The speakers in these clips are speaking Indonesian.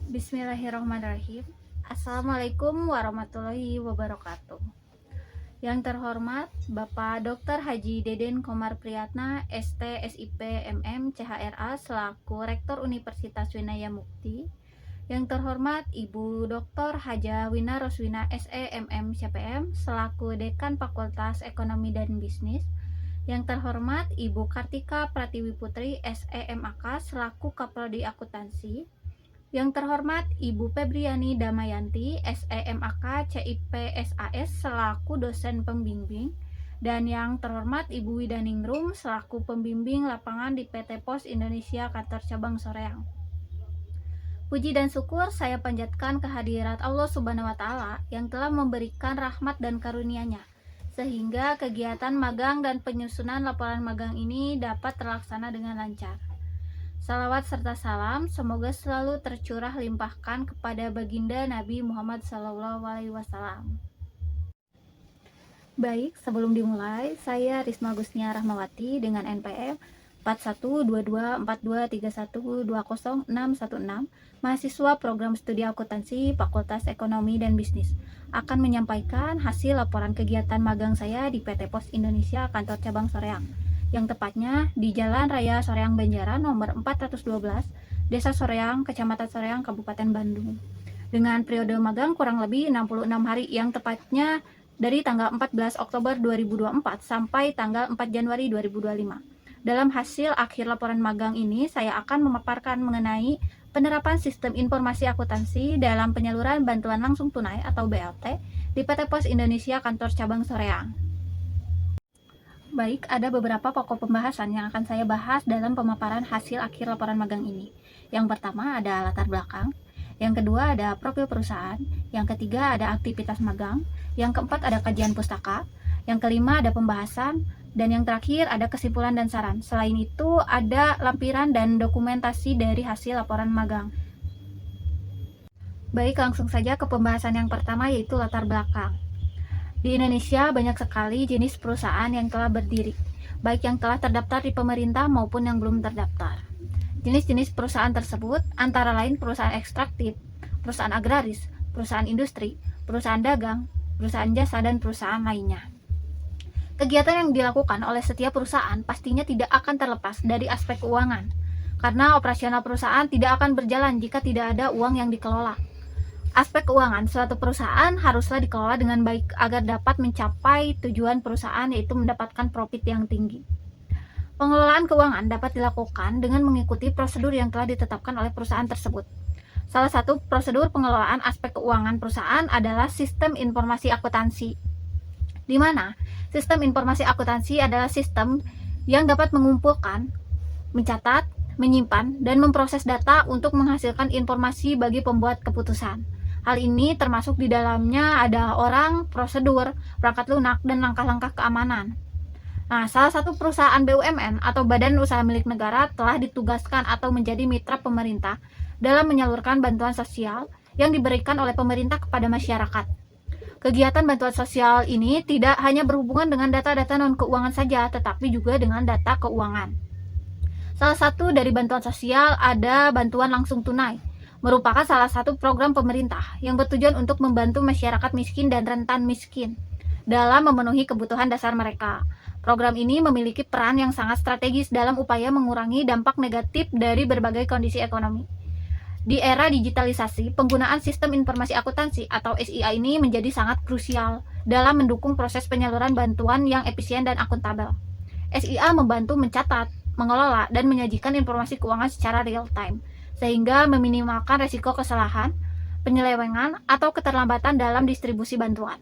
Bismillahirrahmanirrahim. Assalamualaikum warahmatullahi wabarakatuh. Yang terhormat Bapak Dr. Haji Deden Komar Priyatna, ST, SIP, MM, CHRA selaku Rektor Universitas Winaya Mukti. Yang terhormat Ibu Dr. Haja Wina Roswina, SE, MM, CPM selaku Dekan Fakultas Ekonomi dan Bisnis. Yang terhormat Ibu Kartika Pratiwi Putri, SE, MAK selaku Kaprodi Akuntansi. Yang terhormat Ibu Febriani Damayanti, SEMAK CIP SAS selaku dosen pembimbing, dan yang terhormat Ibu Widaningrum selaku pembimbing lapangan di PT Pos Indonesia Kantor Cabang Soreang. Puji dan syukur saya panjatkan kehadirat Allah Subhanahu wa Ta'ala yang telah memberikan rahmat dan karunia-Nya sehingga kegiatan magang dan penyusunan laporan magang ini dapat terlaksana dengan lancar. Salawat serta salam semoga selalu tercurah limpahkan kepada baginda Nabi Muhammad SAW. Baik, sebelum dimulai, saya Risma Gusnia Rahmawati dengan NPM 41224231200616, mahasiswa program studi akuntansi Fakultas Ekonomi dan Bisnis, akan menyampaikan hasil laporan kegiatan magang saya di PT Pos Indonesia Kantor Cabang Soreang, yang tepatnya di Jalan Raya Soreang Banjaran nomor 412, Desa Soreang, Kecamatan Soreang, Kabupaten Bandung. Dengan periode magang kurang lebih 66 hari, yang tepatnya dari tanggal 14 Oktober 2024 sampai tanggal 4 Januari 2025. Dalam hasil akhir laporan magang ini, saya akan memaparkan mengenai penerapan sistem informasi akuntansi dalam penyaluran bantuan langsung tunai atau BLT di PT Pos Indonesia Kantor Cabang Soreang. Baik, ada beberapa pokok pembahasan yang akan saya bahas dalam pemaparan hasil akhir laporan magang ini. Yang pertama ada latar belakang, yang kedua ada profil perusahaan, yang ketiga ada aktivitas magang, yang keempat ada kajian pustaka, yang kelima ada pembahasan, dan yang terakhir ada kesimpulan dan saran. Selain itu ada lampiran dan dokumentasi dari hasil laporan magang. Baik, langsung saja ke pembahasan yang pertama, yaitu latar belakang. Di Indonesia banyak sekali jenis perusahaan yang telah berdiri, baik yang telah terdaftar di pemerintah maupun yang belum terdaftar. Jenis-jenis perusahaan tersebut antara lain perusahaan ekstraktif, perusahaan agraris, perusahaan industri, perusahaan dagang, perusahaan jasa, dan perusahaan lainnya. Kegiatan yang dilakukan oleh setiap perusahaan pastinya tidak akan terlepas dari aspek keuangan, karena operasional perusahaan tidak akan berjalan jika tidak ada uang yang dikelola. Aspek keuangan suatu perusahaan haruslah dikelola dengan baik agar dapat mencapai tujuan perusahaan, yaitu mendapatkan profit yang tinggi. Pengelolaan keuangan dapat dilakukan dengan mengikuti prosedur yang telah ditetapkan oleh perusahaan tersebut. Salah satu prosedur pengelolaan aspek keuangan perusahaan adalah sistem informasi akuntansi, di mana sistem informasi akuntansi adalah sistem yang dapat mengumpulkan, mencatat, menyimpan, dan memproses data untuk menghasilkan informasi bagi pembuat keputusan. Hal ini termasuk di dalamnya ada orang, prosedur, perangkat lunak, dan langkah-langkah keamanan. Nah, salah satu perusahaan BUMN atau badan usaha milik negara telah ditugaskan atau menjadi mitra pemerintah dalam menyalurkan bantuan sosial yang diberikan oleh pemerintah kepada masyarakat. Kegiatan bantuan sosial ini tidak hanya berhubungan dengan data-data non-keuangan saja, tetapi juga dengan data keuangan. Salah satu dari bantuan sosial ada bantuan langsung tunai, merupakan salah satu program pemerintah yang bertujuan untuk membantu masyarakat miskin dan rentan miskin dalam memenuhi kebutuhan dasar mereka. Program ini memiliki peran yang sangat strategis dalam upaya mengurangi dampak negatif dari berbagai kondisi ekonomi. Di era digitalisasi, penggunaan sistem informasi akuntansi atau SIA ini menjadi sangat krusial dalam mendukung proses penyaluran bantuan yang efisien dan akuntabel. SIA membantu mencatat, mengelola, dan menyajikan informasi keuangan secara real time, sehingga meminimalkan resiko kesalahan, penyelewengan, atau keterlambatan dalam distribusi bantuan.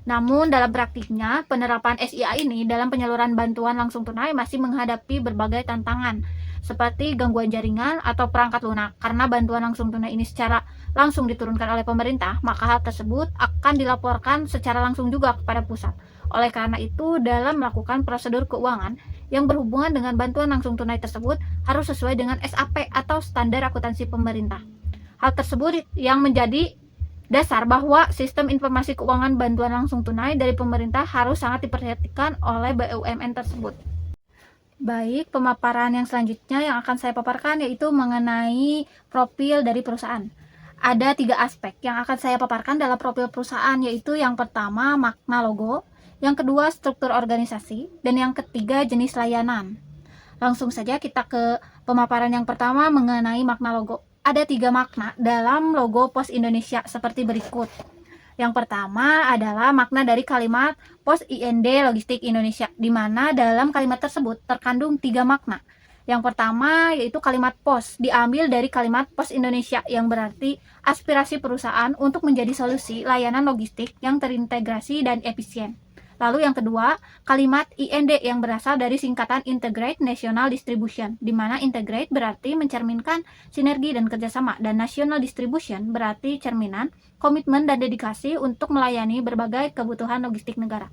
Namun dalam praktiknya, penerapan SIA ini dalam penyaluran bantuan langsung tunai masih menghadapi berbagai tantangan, seperti gangguan jaringan atau perangkat lunak. Karena bantuan langsung tunai ini secara langsung diturunkan oleh pemerintah, maka hal tersebut akan dilaporkan secara langsung juga kepada pusat. Oleh karena itu, dalam melakukan prosedur keuangan yang berhubungan dengan bantuan langsung tunai tersebut harus sesuai dengan SAP atau standar akuntansi pemerintah. Hal tersebut yang menjadi dasar bahwa sistem informasi keuangan bantuan langsung tunai dari pemerintah harus sangat diperhatikan oleh BUMN tersebut. Baik, pemaparan yang selanjutnya yang akan saya paparkan yaitu mengenai profil dari perusahaan. Ada 3 aspek yang akan saya paparkan dalam profil perusahaan, yaitu yang pertama makna logo, yang kedua struktur organisasi, dan yang ketiga jenis layanan. Langsung saja kita ke pemaparan yang pertama mengenai makna logo. Ada 3 makna dalam logo Pos Indonesia seperti berikut. Yang pertama adalah makna dari kalimat Pos IND Logistik Indonesia, di mana dalam kalimat tersebut terkandung 3 makna. Yang pertama yaitu kalimat pos, diambil dari kalimat Pos Indonesia yang berarti aspirasi perusahaan untuk menjadi solusi layanan logistik yang terintegrasi dan efisien. Lalu yang kedua, kalimat IND yang berasal dari singkatan Integrate National Distribution, di mana integrate berarti mencerminkan sinergi dan kerjasama, dan national distribution berarti cerminan, komitmen, dan dedikasi untuk melayani berbagai kebutuhan logistik negara.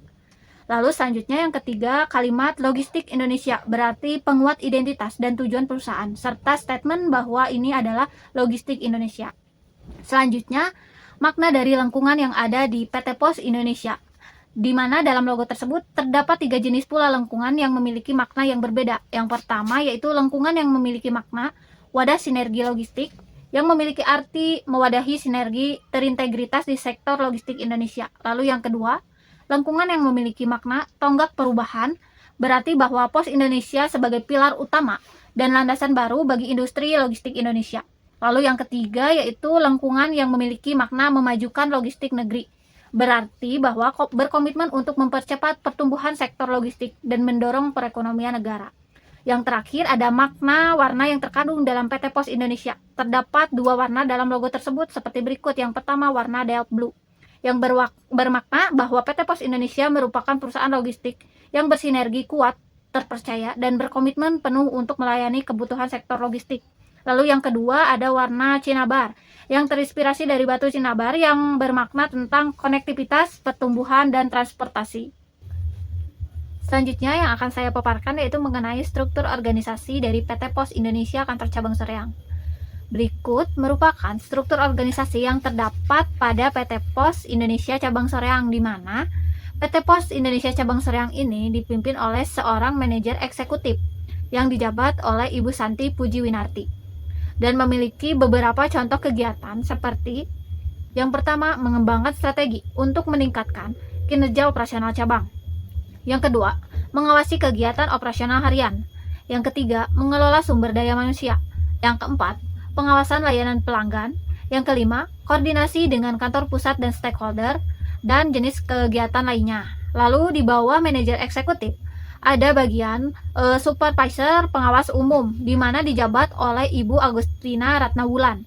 Lalu selanjutnya yang ketiga, kalimat Logistik Indonesia berarti penguat identitas dan tujuan perusahaan, serta statement bahwa ini adalah Logistik Indonesia. Selanjutnya, makna dari lengkungan yang ada di PT Pos Indonesia, di mana dalam logo tersebut terdapat 3 jenis pula lengkungan yang memiliki makna yang berbeda. Yang pertama yaitu lengkungan yang memiliki makna wadah sinergi logistik, yang memiliki arti mewadahi sinergi terintegritas di sektor logistik Indonesia. Lalu yang kedua, lengkungan yang memiliki makna tonggak perubahan, berarti bahwa Pos Indonesia sebagai pilar utama dan landasan baru bagi industri logistik Indonesia. Lalu yang ketiga yaitu lengkungan yang memiliki makna memajukan logistik negeri, berarti bahwa berkomitmen untuk mempercepat pertumbuhan sektor logistik dan mendorong perekonomian negara. Yang terakhir ada makna warna yang terkandung dalam PT Pos Indonesia. Terdapat 2 warna dalam logo tersebut seperti berikut. Yang pertama warna Delft Blue, yang bermakna bahwa PT Pos Indonesia merupakan perusahaan logistik yang bersinergi kuat, terpercaya, dan berkomitmen penuh untuk melayani kebutuhan sektor logistik. Lalu yang kedua ada warna Cinnabar, yang terinspirasi dari batu cinnabar yang bermakna tentang konektivitas, pertumbuhan, dan transportasi. Selanjutnya yang akan saya paparkan yaitu mengenai struktur organisasi dari PT Pos Indonesia Kantor Cabang Soreang. Berikut merupakan struktur organisasi yang terdapat pada PT Pos Indonesia Cabang Soreang, di mana PT Pos Indonesia Cabang Soreang ini dipimpin oleh seorang manajer eksekutif yang dijabat oleh Ibu Santi Pujiwinarti dan memiliki beberapa contoh kegiatan seperti yang pertama, mengembangkan strategi untuk meningkatkan kinerja operasional cabang. Yang kedua, mengawasi kegiatan operasional harian. Yang ketiga, mengelola sumber daya manusia. Yang keempat, pengawasan layanan pelanggan. Yang kelima, koordinasi dengan kantor pusat dan stakeholder, dan jenis kegiatan lainnya. Lalu di bawah manajer eksekutif ada bagian supervisor pengawas umum, di mana dijabat oleh Ibu Agustina Ratnawulan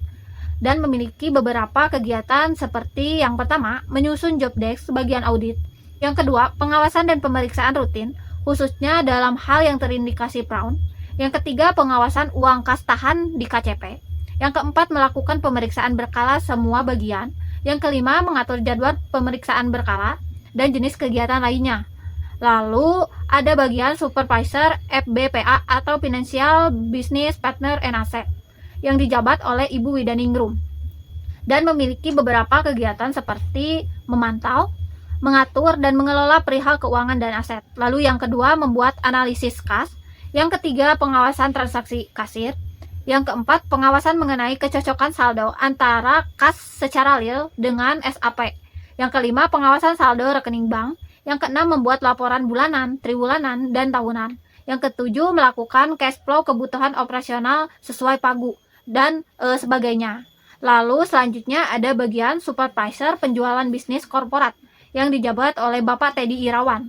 dan memiliki beberapa kegiatan seperti yang pertama, menyusun job desk bagian audit. Yang kedua, pengawasan dan pemeriksaan rutin, khususnya dalam hal yang terindikasi fraud. Yang ketiga, pengawasan uang kas tahan di KCP. Yang keempat, melakukan pemeriksaan berkala semua bagian. Yang kelima, mengatur jadwal pemeriksaan berkala dan jenis kegiatan lainnya. Lalu ada bagian supervisor FBPA atau Financial Business Partner and Asset yang dijabat oleh Ibu Widaningrum dan memiliki beberapa kegiatan seperti memantau, mengatur, dan mengelola perihal keuangan dan aset. Lalu yang kedua, membuat analisis kas. Yang ketiga, pengawasan transaksi kasir. Yang keempat, pengawasan mengenai kecocokan saldo antara kas secara real dengan SAP. Yang kelima, pengawasan saldo rekening bank. Yang keenam, membuat laporan bulanan, triwulan, dan tahunan. Yang ketujuh, melakukan cash flow kebutuhan operasional sesuai pagu, dan sebagainya. Lalu selanjutnya ada bagian supervisor penjualan bisnis korporat yang dijabat oleh Bapak Teddy Irawan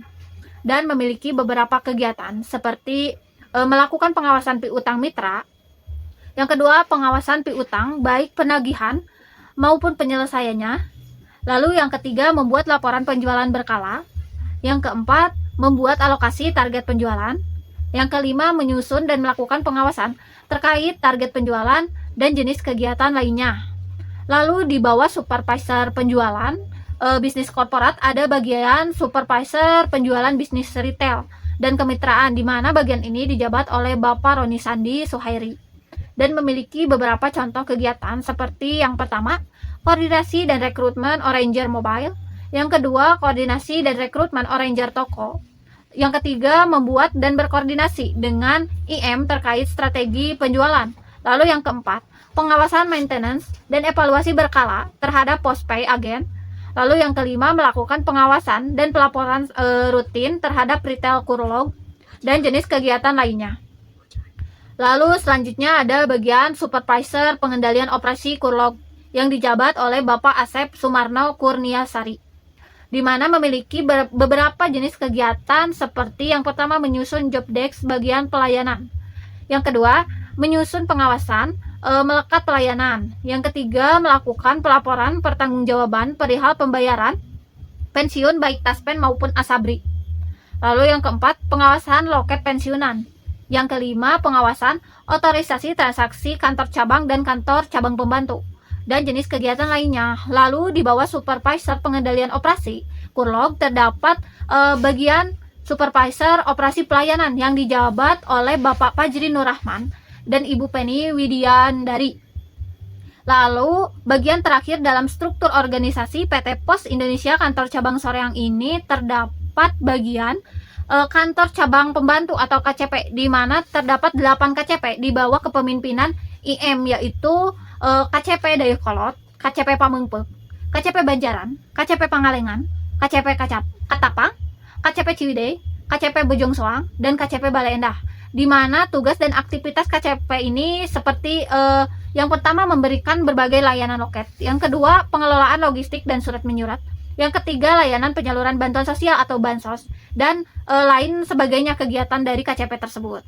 dan memiliki beberapa kegiatan seperti melakukan pengawasan piutang mitra. Yang kedua, pengawasan piutang baik penagihan maupun penyelesaiannya. Lalu yang ketiga, membuat laporan penjualan berkala. Yang keempat, membuat alokasi target penjualan. Yang kelima, menyusun dan melakukan pengawasan terkait target penjualan dan jenis kegiatan lainnya. Lalu di bawah supervisor penjualan bisnis korporat ada bagian supervisor penjualan bisnis retail dan kemitraan, di mana bagian ini dijabat oleh Bapak Roni Sandi Suhairi dan memiliki beberapa contoh kegiatan seperti yang pertama, koordinasi dan rekrutmen Oranger Mobile. Yang kedua, koordinasi dan rekrutmen Oranger Toko. Yang ketiga, membuat dan berkoordinasi dengan IM terkait strategi penjualan. Lalu yang keempat, pengawasan maintenance dan evaluasi berkala terhadap postpay agen. Lalu yang kelima, melakukan pengawasan dan pelaporan rutin terhadap retail Kurlog dan jenis kegiatan lainnya. Lalu selanjutnya ada bagian supervisor pengendalian operasi Kurlog yang dijabat oleh Bapak Asep Sumarno Kurniasari, di mana memiliki beberapa jenis kegiatan seperti yang pertama menyusun job desk bagian pelayanan, yang kedua menyusun pengawasan, melekat pelayanan, yang ketiga melakukan pelaporan pertanggungjawaban perihal pembayaran pensiun baik taspen maupun asabri, lalu yang keempat pengawasan loket pensiunan, yang kelima pengawasan otorisasi transaksi kantor cabang dan kantor cabang pembantu dan jenis kegiatan lainnya. Lalu di bawah supervisor pengendalian operasi Kurlog terdapat bagian supervisor operasi pelayanan yang dijabat oleh Bapak Fajri Nurrahman dan Ibu Penny Widiandari. Lalu bagian terakhir dalam struktur organisasi PT Pos Indonesia kantor cabang Soreang ini terdapat bagian kantor cabang pembantu atau KCP, di mana terdapat 8 KCP di bawah kepemimpinan IM, yaitu KCP Dayakolot, KCP Pamengpeuk, KCP Banjaran, KCP Pangalengan, KCP Katapang, KCP Ciwidey, KCP Bojong Soang, dan KCP Bale Endah, di mana tugas dan aktivitas KCP ini seperti yang pertama memberikan berbagai layanan loket, yang kedua pengelolaan logistik dan surat menyurat, yang ketiga layanan penyaluran bantuan sosial atau bansos, dan lain sebagainya kegiatan dari KCP tersebut.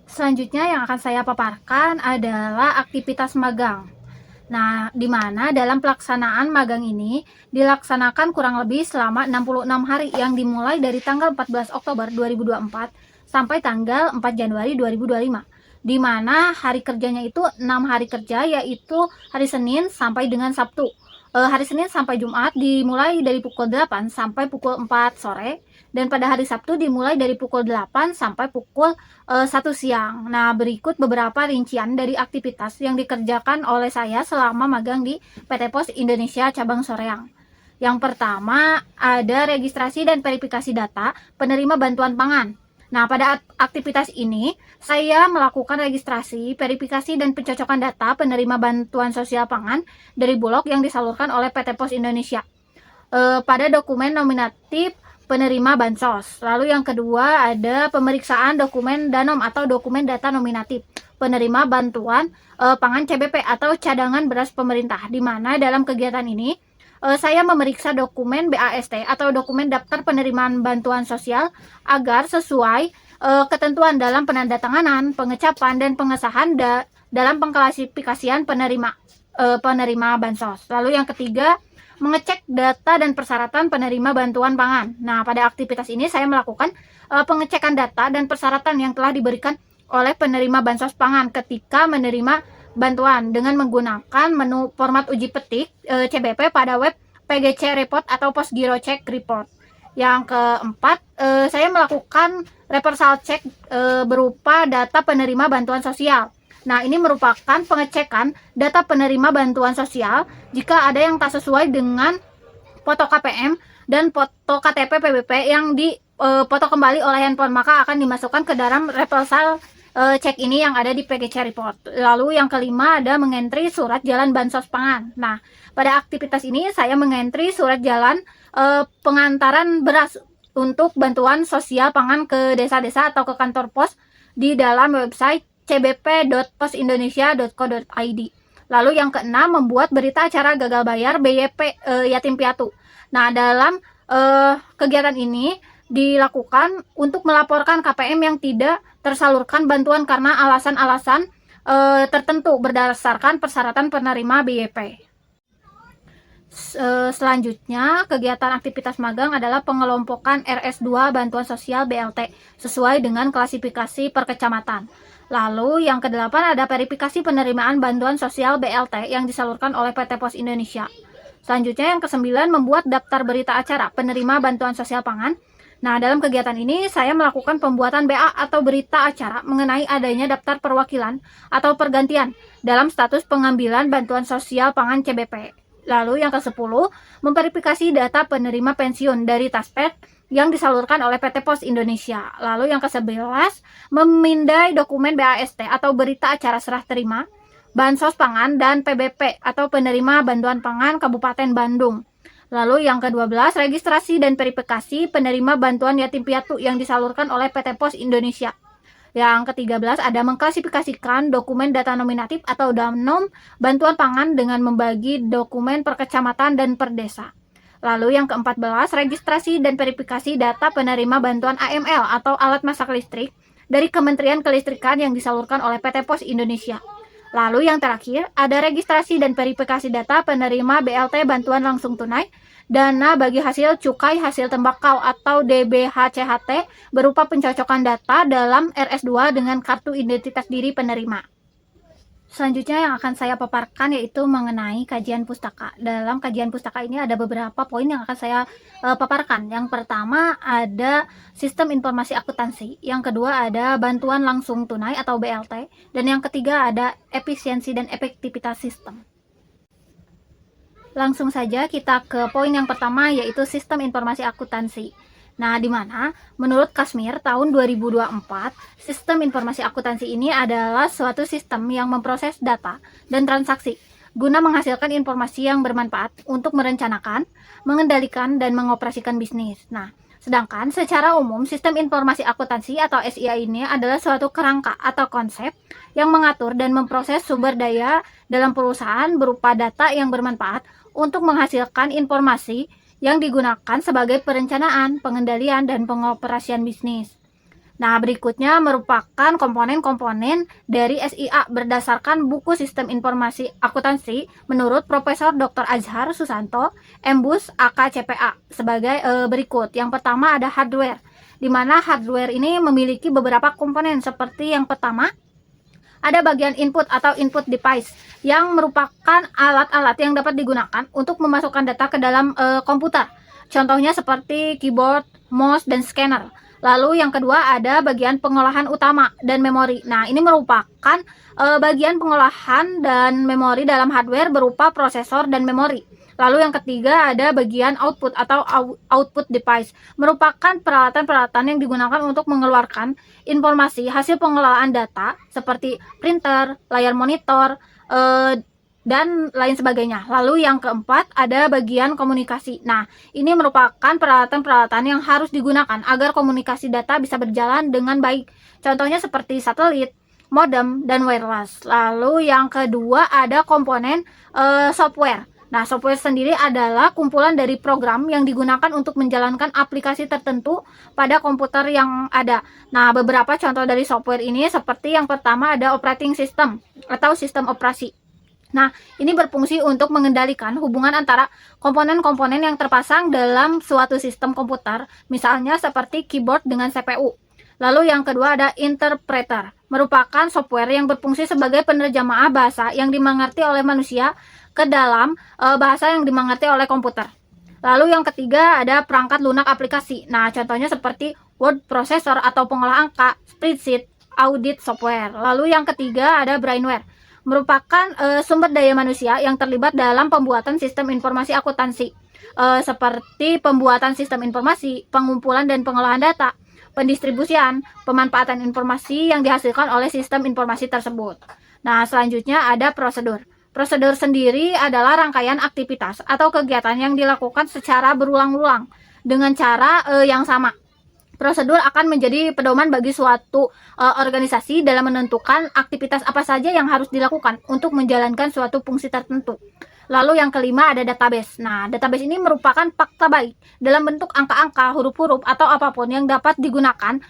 Selanjutnya yang akan saya paparkan adalah aktivitas magang. Nah, di mana dalam pelaksanaan magang ini dilaksanakan kurang lebih selama 66 hari yang dimulai dari tanggal 14 Oktober 2024 sampai tanggal 4 Januari 2025. Di mana hari kerjanya itu 6 hari kerja, yaitu hari Senin sampai dengan Sabtu. Hari Senin sampai Jumat dimulai dari pukul 8 sampai pukul 4 sore, dan pada hari Sabtu dimulai dari pukul 8 sampai pukul 1 siang. Nah, berikut beberapa rincian dari aktivitas yang dikerjakan oleh saya selama magang di PT Pos Indonesia cabang Soreang. Yang pertama ada registrasi dan verifikasi data penerima bantuan pangan. Nah, pada aktivitas ini saya melakukan registrasi, verifikasi, dan pencocokan data penerima bantuan sosial pangan dari Bulog yang disalurkan oleh PT Pos Indonesia pada dokumen nominatif penerima bansos. Lalu yang kedua ada pemeriksaan dokumen danom atau dokumen data nominatif penerima bantuan pangan CBP atau cadangan beras pemerintah, di mana dalam kegiatan ini saya memeriksa dokumen BAST atau dokumen daftar penerimaan bantuan sosial agar sesuai ketentuan dalam penandatanganan, pengecapan, dan pengesahan dalam pengklasifikasian penerima bansos. Lalu yang ketiga, mengecek data dan persyaratan penerima bantuan pangan. Nah, pada aktivitas ini saya melakukan pengecekan data dan persyaratan yang telah diberikan oleh penerima bansos pangan ketika menerima bantuan dengan menggunakan menu format uji petik CBP pada web PGC Report atau Postgiro Check Report. Yang keempat, saya melakukan reversal check berupa data penerima bantuan sosial. Nah, ini merupakan pengecekan data penerima bantuan sosial jika ada yang tak sesuai dengan foto KPM dan foto KTP PBP yang dipoto kembali oleh handphone, maka akan dimasukkan ke dalam reversal cek ini yang ada di PGC Report. Lalu yang kelima ada mengentri surat jalan bansos pangan. Nah, pada aktivitas ini saya mengentri surat jalan pengantaran beras untuk bantuan sosial pangan ke desa-desa atau ke kantor pos di dalam website cbp.posindonesia.co.id. Lalu yang keenam membuat berita acara gagal bayar BYP yatim piatu. Nah, dalam kegiatan ini dilakukan untuk melaporkan KPM yang tidak tersalurkan bantuan karena alasan-alasan tertentu berdasarkan persyaratan penerima BYP. Selanjutnya, kegiatan aktivitas magang adalah pengelompokan RS2 bantuan sosial BLT sesuai dengan klasifikasi per kecamatan. Lalu yang kedelapan ada verifikasi penerimaan bantuan sosial BLT yang disalurkan oleh PT Pos Indonesia. Selanjutnya yang kesembilan membuat daftar berita acara penerima bantuan sosial pangan. Nah, dalam kegiatan ini saya melakukan pembuatan BA atau berita acara mengenai adanya daftar perwakilan atau pergantian dalam status pengambilan bantuan sosial pangan CBP. Lalu yang ke-10, memverifikasi data penerima pensiun dari Taspet yang disalurkan oleh PT Pos Indonesia. Lalu yang ke-11, memindai dokumen BAST atau berita acara serah terima Bansos Pangan dan PBP atau Penerima Bantuan Pangan Kabupaten Bandung. Lalu yang ke-12, registrasi dan verifikasi penerima bantuan yatim piatu yang disalurkan oleh PT Pos Indonesia. Yang ke-13 ada mengklasifikasikan dokumen data nominatif atau DANOM bantuan pangan dengan membagi dokumen per kecamatan dan per desa. Lalu yang ke-14, registrasi dan verifikasi data penerima bantuan AML atau alat masak listrik dari Kementerian Kelistrikan yang disalurkan oleh PT Pos Indonesia. Lalu yang terakhir, ada registrasi dan verifikasi data penerima BLT bantuan langsung tunai, dana bagi hasil cukai hasil tembakau atau DBHCHT berupa pencocokan data dalam RS2 dengan kartu identitas diri penerima. Selanjutnya yang akan saya paparkan yaitu mengenai kajian pustaka. Dalam kajian pustaka ini ada beberapa poin yang akan saya paparkan. Yang pertama ada sistem informasi akuntansi, yang kedua ada bantuan langsung tunai atau BLT, dan yang ketiga ada efisiensi dan efektivitas sistem. Langsung saja kita ke poin yang pertama yaitu sistem informasi akuntansi. Nah, di mana menurut Kasmir tahun 2024, sistem informasi akuntansi ini adalah suatu sistem yang memproses data dan transaksi guna menghasilkan informasi yang bermanfaat untuk merencanakan, mengendalikan, dan mengoperasikan bisnis. Nah, sedangkan secara umum sistem informasi akuntansi atau SIA ini adalah suatu kerangka atau konsep yang mengatur dan memproses sumber daya dalam perusahaan berupa data yang bermanfaat untuk menghasilkan informasi yang digunakan sebagai perencanaan, pengendalian, dan pengoperasian bisnis. Nah, berikutnya merupakan komponen-komponen dari SIA berdasarkan buku Sistem Informasi Akuntansi menurut Profesor Dr. Azhar Susanto, Embus AKCPA sebagai berikut. Yang pertama ada hardware, di mana hardware ini memiliki beberapa komponen seperti yang pertama, ada bagian input atau input device yang merupakan alat-alat yang dapat digunakan untuk memasukkan data ke dalam komputer. Contohnya seperti keyboard, mouse, dan scanner. Lalu yang kedua ada bagian pengolahan utama dan memori. Nah, ini merupakan bagian pengolahan dan memori dalam hardware berupa prosesor dan memori. Lalu yang ketiga ada bagian output atau output device, merupakan peralatan-peralatan yang digunakan untuk mengeluarkan informasi hasil pengelolaan data seperti printer, layar monitor, dan lain sebagainya. Lalu yang keempat ada bagian komunikasi. Nah, ini merupakan peralatan-peralatan yang harus digunakan agar komunikasi data bisa berjalan dengan baik. Contohnya seperti satelit, modem, dan wireless. Lalu yang kedua ada komponen software. Nah, software sendiri adalah kumpulan dari program yang digunakan untuk menjalankan aplikasi tertentu pada komputer yang ada. Nah, beberapa contoh dari software ini seperti yang pertama ada operating system atau sistem operasi. Nah, ini berfungsi untuk mengendalikan hubungan antara komponen-komponen yang terpasang dalam suatu sistem komputer, misalnya seperti keyboard dengan CPU. Lalu yang kedua ada interpreter, merupakan software yang berfungsi sebagai penerjemah bahasa yang dimengerti oleh manusia ke dalam bahasa yang dimengerti oleh komputer. Lalu yang ketiga ada perangkat lunak aplikasi. Nah, contohnya seperti word processor atau pengolah angka, spreadsheet, audit software. Lalu yang ketiga ada brainware, merupakan sumber daya manusia yang terlibat dalam pembuatan sistem informasi akuntansi, seperti pembuatan sistem informasi, pengumpulan dan pengolahan data, pendistribusian, pemanfaatan informasi yang dihasilkan oleh sistem informasi tersebut. Nah, selanjutnya ada prosedur. Prosedur sendiri adalah rangkaian aktivitas atau kegiatan yang dilakukan secara berulang-ulang dengan cara yang sama. Prosedur akan menjadi pedoman bagi suatu organisasi dalam menentukan aktivitas apa saja yang harus dilakukan untuk menjalankan suatu fungsi tertentu. Lalu yang kelima ada database. Nah, database ini merupakan fakta baik dalam bentuk angka-angka, huruf-huruf, atau apapun yang dapat digunakan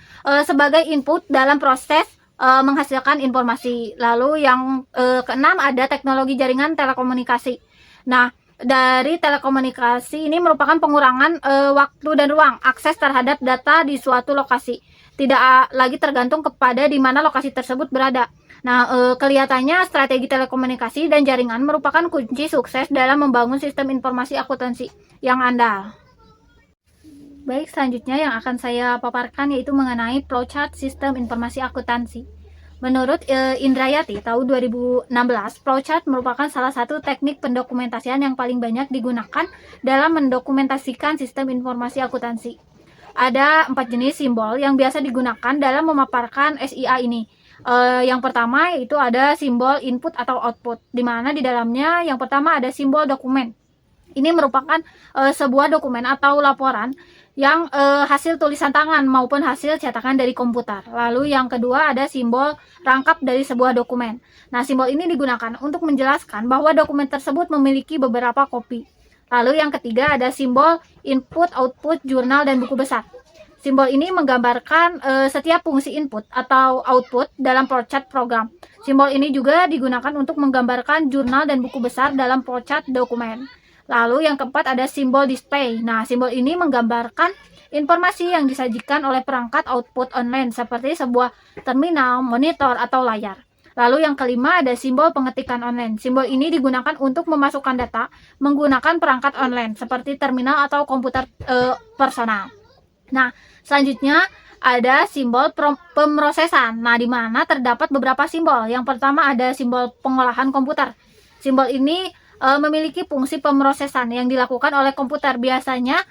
sebagai input dalam proses menghasilkan informasi. Lalu yang keenam ada teknologi jaringan telekomunikasi. Nah, dari telekomunikasi ini merupakan pengurangan waktu dan ruang akses terhadap data di suatu lokasi. Tidak lagi tergantung kepada di mana lokasi tersebut berada. Nah, kelihatannya strategi telekomunikasi dan jaringan merupakan kunci sukses dalam membangun sistem informasi akuntansi yang andal. Baik, selanjutnya yang akan saya paparkan yaitu mengenai flowchart sistem informasi akuntansi. Menurut Indrayati tahun 2016, flowchart merupakan salah satu teknik pendokumentasian yang paling banyak digunakan dalam mendokumentasikan sistem informasi akuntansi. Ada 4 jenis simbol yang biasa digunakan dalam memaparkan SIA ini. Yang pertama yaitu ada simbol input atau output, di mana di dalamnya yang pertama ada simbol dokumen. Ini merupakan sebuah dokumen atau laporan yang hasil tulisan tangan maupun hasil cetakan dari komputer. Lalu yang kedua ada simbol rangkap dari sebuah dokumen. Nah, simbol ini digunakan untuk menjelaskan bahwa dokumen tersebut memiliki beberapa kopi. Lalu yang ketiga ada simbol input, output, jurnal, dan buku besar. Simbol ini menggambarkan setiap fungsi input atau output dalam flowchart program. Simbol ini juga digunakan untuk menggambarkan jurnal dan buku besar dalam flowchart dokumen. Lalu yang keempat ada simbol display. Nah, simbol ini menggambarkan informasi yang disajikan oleh perangkat output online seperti sebuah terminal, monitor, atau layar. Lalu yang kelima ada simbol pengetikan online. Simbol ini digunakan untuk memasukkan data menggunakan perangkat online seperti terminal atau komputer personal. Nah, selanjutnya ada simbol pemrosesan. Nah, di mana terdapat beberapa simbol. Yang pertama ada simbol pengolahan komputer. Simbol ini memiliki fungsi pemrosesan yang dilakukan oleh komputer, biasanya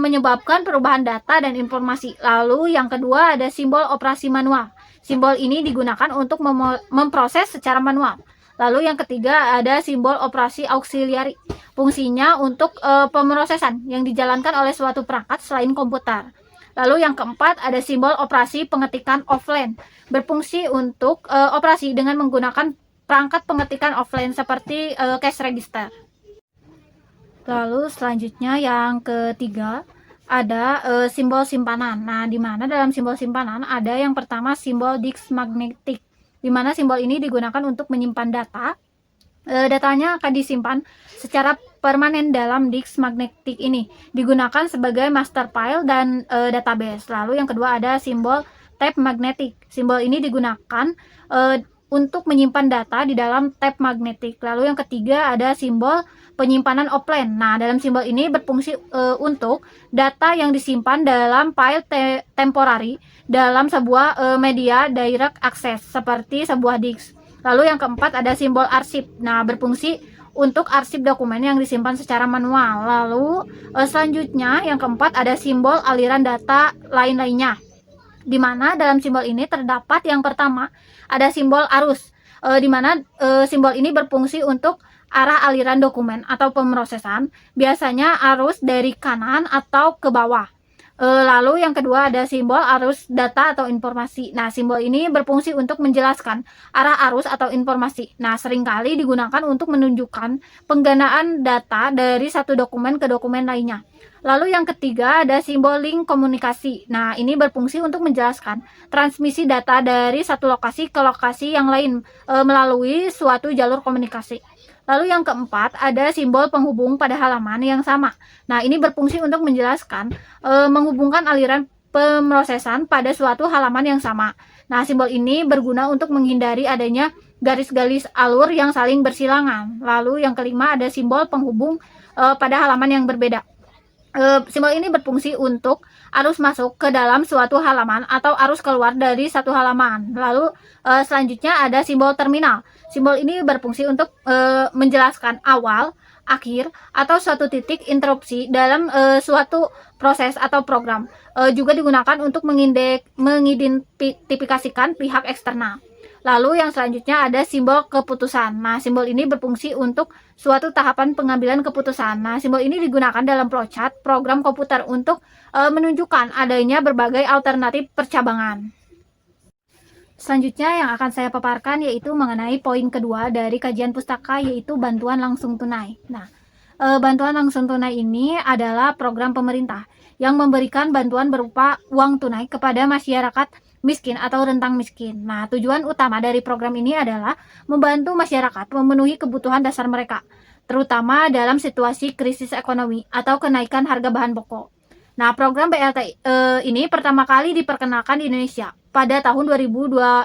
menyebabkan perubahan data dan informasi. Lalu yang kedua ada simbol operasi manual. Simbol ini digunakan untuk memproses secara manual. Lalu yang ketiga ada simbol operasi auxiliary. Fungsinya untuk pemrosesan yang dijalankan oleh suatu perangkat selain komputer. Lalu yang keempat ada simbol operasi pengetikan offline. Berfungsi untuk operasi dengan menggunakan perangkat pengetikan offline seperti cash register. Lalu selanjutnya yang ketiga ada simbol simpanan. Nah, di mana dalam simbol simpanan ada yang pertama simbol disk magnetic, di mana simbol ini digunakan untuk menyimpan data. Datanya akan disimpan secara permanen dalam disk magnetic ini, digunakan sebagai master file dan database. Lalu yang kedua ada simbol tape magnetic. Simbol ini digunakan untuk menyimpan data di dalam tape magnetic. Lalu yang ketiga ada simbol penyimpanan offline. Nah, dalam simbol ini berfungsi untuk data yang disimpan dalam file temporary dalam sebuah media direct access seperti sebuah disk. Lalu yang keempat ada simbol arsip. Nah, berfungsi untuk arsip dokumen yang disimpan secara manual. Lalu selanjutnya yang keempat ada simbol aliran data lain-lainnya, di mana dalam simbol ini terdapat yang pertama ada simbol arus, di mana simbol ini berfungsi untuk arah aliran dokumen atau pemrosesan, biasanya arus dari kanan atau ke bawah. Lalu yang kedua ada simbol arus data atau informasi. Nah, simbol ini berfungsi untuk menjelaskan arah arus atau informasi. Nah, seringkali digunakan untuk menunjukkan penggunaan data dari satu dokumen ke dokumen lainnya. Lalu yang ketiga ada simbol link komunikasi. Nah, ini berfungsi untuk menjelaskan transmisi data dari satu lokasi ke lokasi yang lain melalui suatu jalur komunikasi. Lalu yang keempat ada simbol penghubung pada halaman yang sama. Nah, ini berfungsi untuk menjelaskan menghubungkan aliran pemrosesan pada suatu halaman yang sama. Nah, simbol ini berguna untuk menghindari adanya garis-garis alur yang saling bersilangan. Lalu yang kelima ada simbol penghubung pada halaman yang berbeda. Simbol ini berfungsi untuk arus masuk ke dalam suatu halaman atau arus keluar dari satu halaman. Lalu selanjutnya ada simbol terminal. Simbol ini berfungsi untuk menjelaskan awal, akhir, atau suatu titik interupsi dalam suatu proses atau program. Juga digunakan untuk mengidentifikasikan pihak eksternal. Lalu yang selanjutnya ada simbol keputusan. Nah, simbol ini berfungsi untuk suatu tahapan pengambilan keputusan. Nah, simbol ini digunakan dalam flowchart program komputer untuk menunjukkan adanya berbagai alternatif percabangan. Selanjutnya yang akan saya paparkan yaitu mengenai poin kedua dari kajian pustaka, yaitu bantuan langsung tunai. Nah, bantuan langsung tunai ini adalah program pemerintah yang memberikan bantuan berupa uang tunai kepada masyarakat miskin atau rentang miskin. Nah, tujuan utama dari program ini adalah membantu masyarakat memenuhi kebutuhan dasar mereka, terutama dalam situasi krisis ekonomi atau kenaikan harga bahan pokok. Nah, program BLT ini pertama kali diperkenalkan di Indonesia pada tahun 2005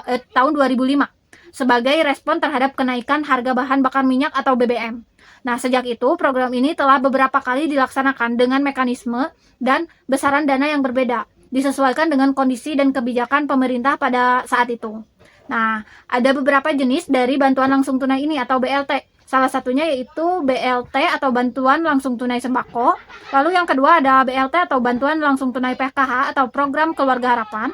sebagai respon terhadap kenaikan harga bahan bakar minyak atau BBM. Nah, sejak itu program ini telah beberapa kali dilaksanakan dengan mekanisme dan besaran dana yang berbeda, disesuaikan dengan kondisi dan kebijakan pemerintah pada saat itu. Nah, ada beberapa jenis dari bantuan langsung tunai ini atau BLT. Salah satunya yaitu BLT atau bantuan langsung tunai sembako. Lalu yang kedua ada BLT atau bantuan langsung tunai PKH atau program keluarga harapan.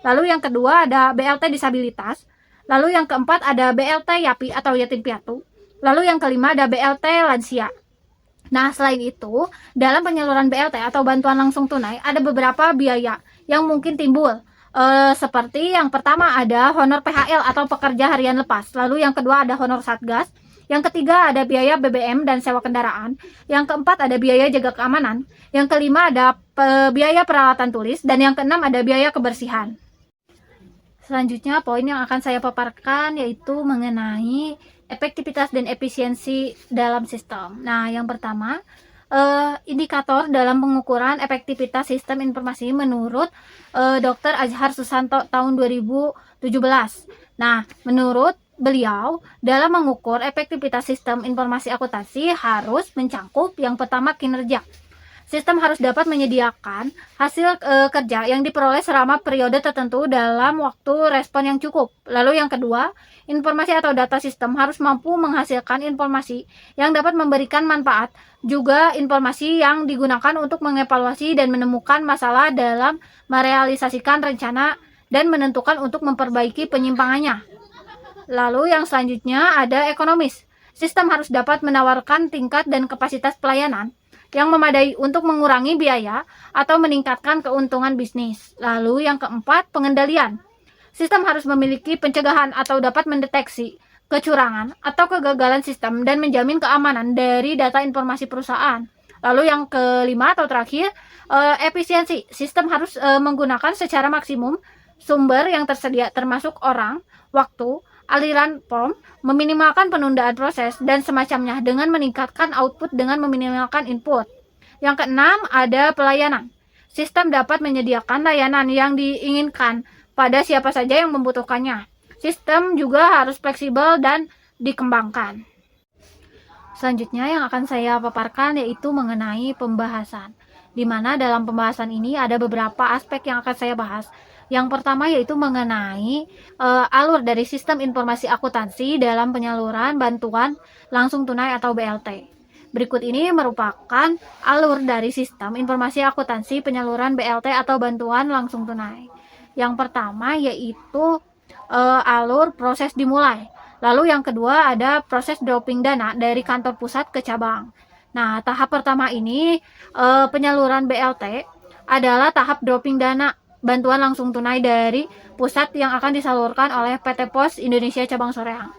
Lalu yang kedua ada BLT disabilitas. Lalu yang keempat ada BLT YAPI atau yatim piatu. Lalu yang kelima ada BLT lansia. Nah, selain itu, dalam penyaluran BLT atau bantuan langsung tunai ada beberapa biaya yang mungkin timbul. Seperti yang pertama ada honor PHL atau pekerja harian lepas. Lalu yang kedua ada honor satgas. Yang ketiga ada biaya BBM dan sewa kendaraan. Yang keempat ada biaya jaga keamanan. Yang kelima ada biaya peralatan tulis. Dan yang keenam ada biaya kebersihan. Selanjutnya poin yang akan saya paparkan yaitu mengenai efektivitas dan efisiensi dalam sistem. Nah, yang pertama, indikator dalam pengukuran efektivitas sistem informasi menurut Dr. Azhar Susanto tahun 2017. Nah, menurut beliau, dalam mengukur efektivitas sistem informasi akuntansi harus mencakup yang pertama kinerja. Sistem harus dapat menyediakan hasil kerja yang diperoleh selama periode tertentu dalam waktu respon yang cukup. Lalu yang kedua, informasi atau data sistem harus mampu menghasilkan informasi yang dapat memberikan manfaat, juga informasi yang digunakan untuk mengevaluasi dan menemukan masalah dalam merealisasikan rencana dan menentukan untuk memperbaiki penyimpangannya. Lalu yang selanjutnya ada ekonomis. Sistem harus dapat menawarkan tingkat dan kapasitas pelayanan yang memadai untuk mengurangi biaya atau meningkatkan keuntungan bisnis. Lalu yang keempat, pengendalian. Sistem harus memiliki pencegahan atau dapat mendeteksi kecurangan atau kegagalan sistem dan menjamin keamanan dari data informasi perusahaan. Lalu yang kelima atau terakhir, efisiensi. Sistem harus menggunakan secara maksimum sumber yang tersedia termasuk orang, waktu, aliran form, meminimalkan penundaan proses, dan semacamnya dengan meningkatkan output dengan meminimalkan input. Yang keenam, ada pelayanan. Sistem dapat menyediakan layanan yang diinginkan pada siapa saja yang membutuhkannya. Sistem juga harus fleksibel dan dikembangkan. Selanjutnya yang akan saya paparkan yaitu mengenai pembahasan, di mana dalam pembahasan ini ada beberapa aspek yang akan saya bahas. Yang pertama yaitu mengenai alur dari sistem informasi akuntansi dalam penyaluran bantuan langsung tunai atau BLT. Berikut ini merupakan alur dari sistem informasi akuntansi penyaluran BLT atau bantuan langsung tunai. Yang pertama yaitu alur proses dimulai. Lalu yang kedua ada proses dropping dana dari kantor pusat ke cabang. Nah, tahap pertama ini penyaluran BLT adalah tahap dropping dana bantuan langsung tunai dari pusat yang akan disalurkan oleh PT Pos Indonesia Cabang Soreang.